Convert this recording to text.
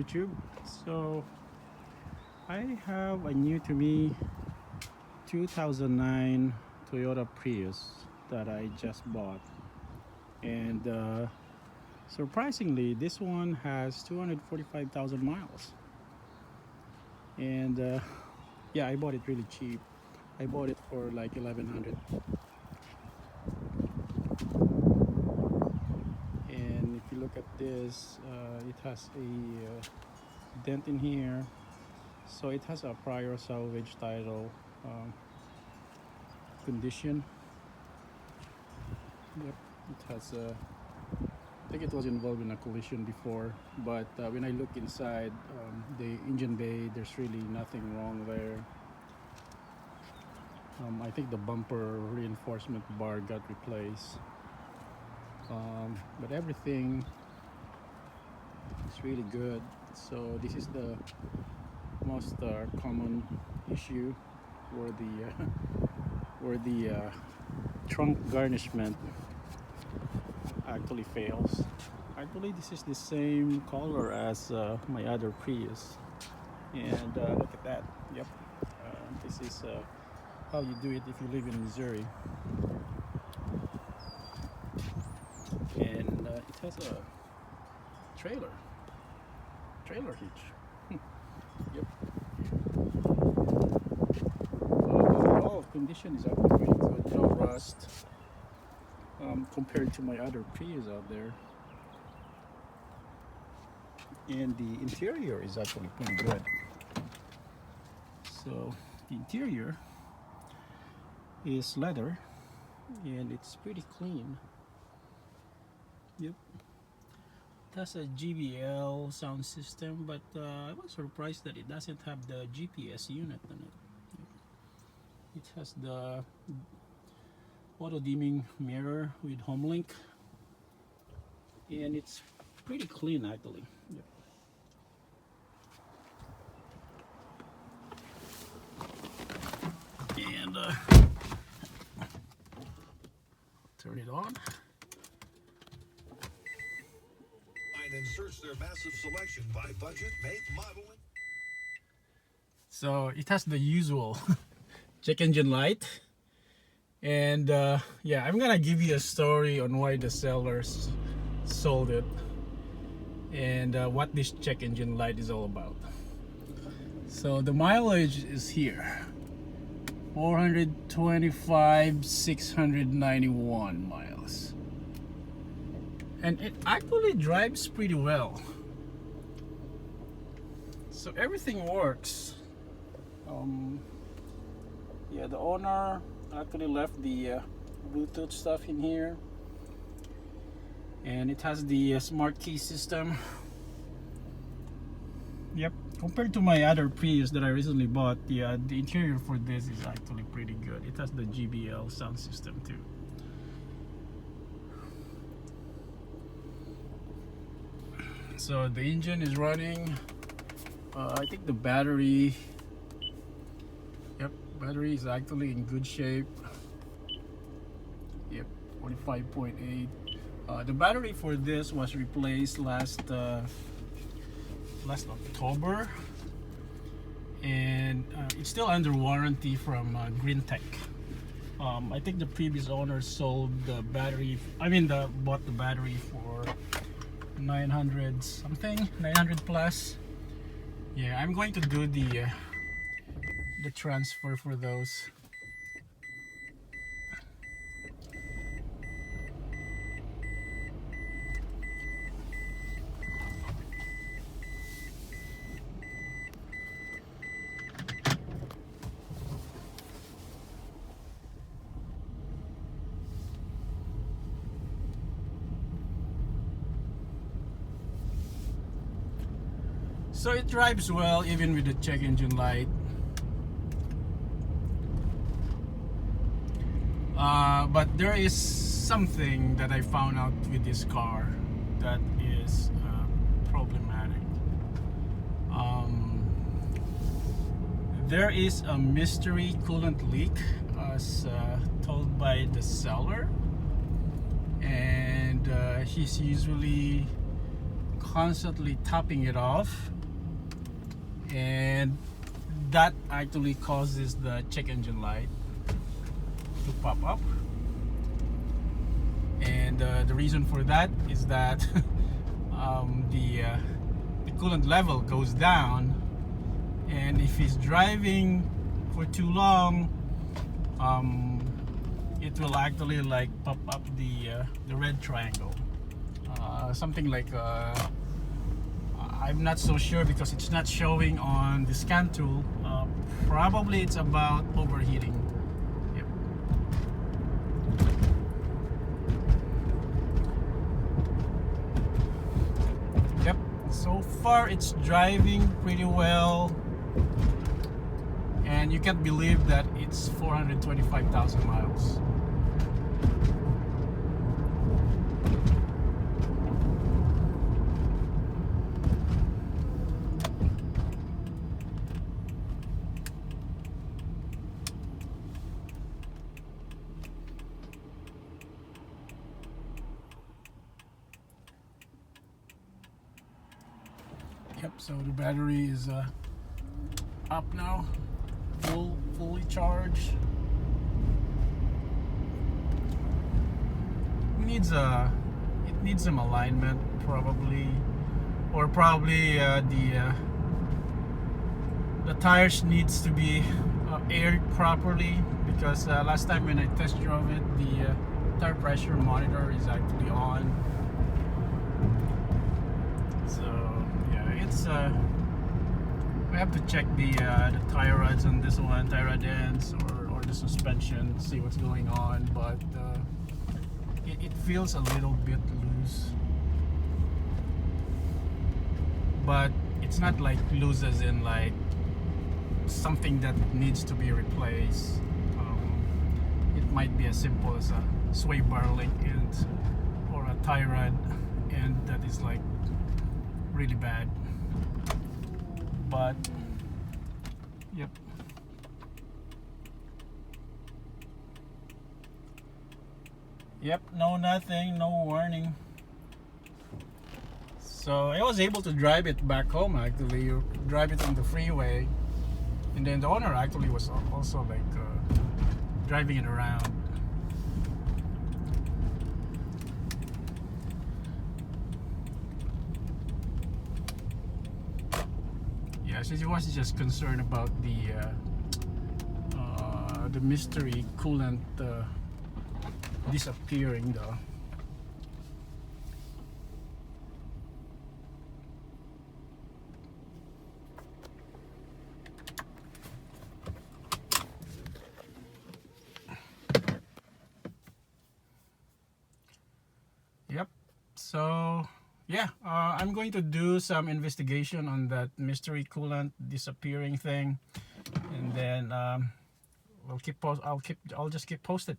YouTube. So I have a new to me 2009 Toyota Prius that I just bought, and surprisingly this one has 245,000 miles. And yeah, I bought it really cheap. I bought it for like 1100. And if you look at this, it has a dent in here, so it has a prior salvage title condition. Yep, it has a, I think it was involved in a collision before, but when I look inside the engine bay, there's really nothing wrong there. I think the bumper reinforcement bar got replaced, but everything is really good. So this is the most common issue where the trunk garnishment actually fails. I believe this is the same color as my other Prius, and look at that. Yep, this is how you do it if you live in Missouri. And it has a trailer hitch. Yep. Overall condition is actually pretty good, no rust compared to my other Prius out there. And the interior is actually pretty good. So the interior is leather and it's pretty clean. Yep. It has a JBL sound system, but I was surprised that it doesn't have the GPS unit on it. It has the auto dimming mirror with HomeLink, and it's pretty clean actually. Yep. And turn it on. And search their massive selection by budget, make, model. So it has the usual check engine light, and yeah, I'm gonna give you a story on why the sellers sold it and what this check engine light is all about. So the mileage is here, 425 691 miles, and it actually drives pretty well, so everything works. Yeah, the owner actually left the Bluetooth stuff in here, and it has the smart key system. Yep, compared to my other Prius that I recently bought, the interior for this is actually pretty good. It has the JBL sound system too. So the engine is running. I think the battery, yep, battery is actually in good shape. Yep, 45.8. The battery for this was replaced last October, and it's still under warranty from Green Tech. I think the previous owner sold the battery, bought the battery for 900 something, 900 plus. Yeah, I'm going to do the transfer for those. So it drives well even with the check engine light. But there is something that I found out with this car that is problematic. There is a mystery coolant leak as told by the seller, and he's usually constantly topping it off, and that actually causes the check engine light to pop up. And the reason for that is that the coolant level goes down, and if he's driving for too long, it will actually like pop up the red triangle, something like I'm not so sure because it's not showing on the scan tool. Probably it's about overheating. Yep. Yep, so far it's driving pretty well, and you can't believe that it's 425,000 miles. Yep, so the battery is up now, fully charged. It needs some alignment probably, or probably the tires needs to be aired properly, because last time when I test drove it, the tire pressure monitor is actually on. So yeah, it's we have to check the tire rods on this one, tire rod ends, or the suspension, see what's going on. But it feels a little bit loose, but it's not like loose as in like something that needs to be replaced. It might be as simple as a sway bar link end or a tie rod end that is like really bad. But yep. Yep, no nothing, no warning. So I was able to drive it back home actually. You drive it on the freeway, and then the owner actually was also like driving it around. Yeah, so he was just concerned about the mystery coolant disappearing though. Yep. So yeah, I'm going to do some investigation on that mystery coolant disappearing thing, and then I'll just keep posted.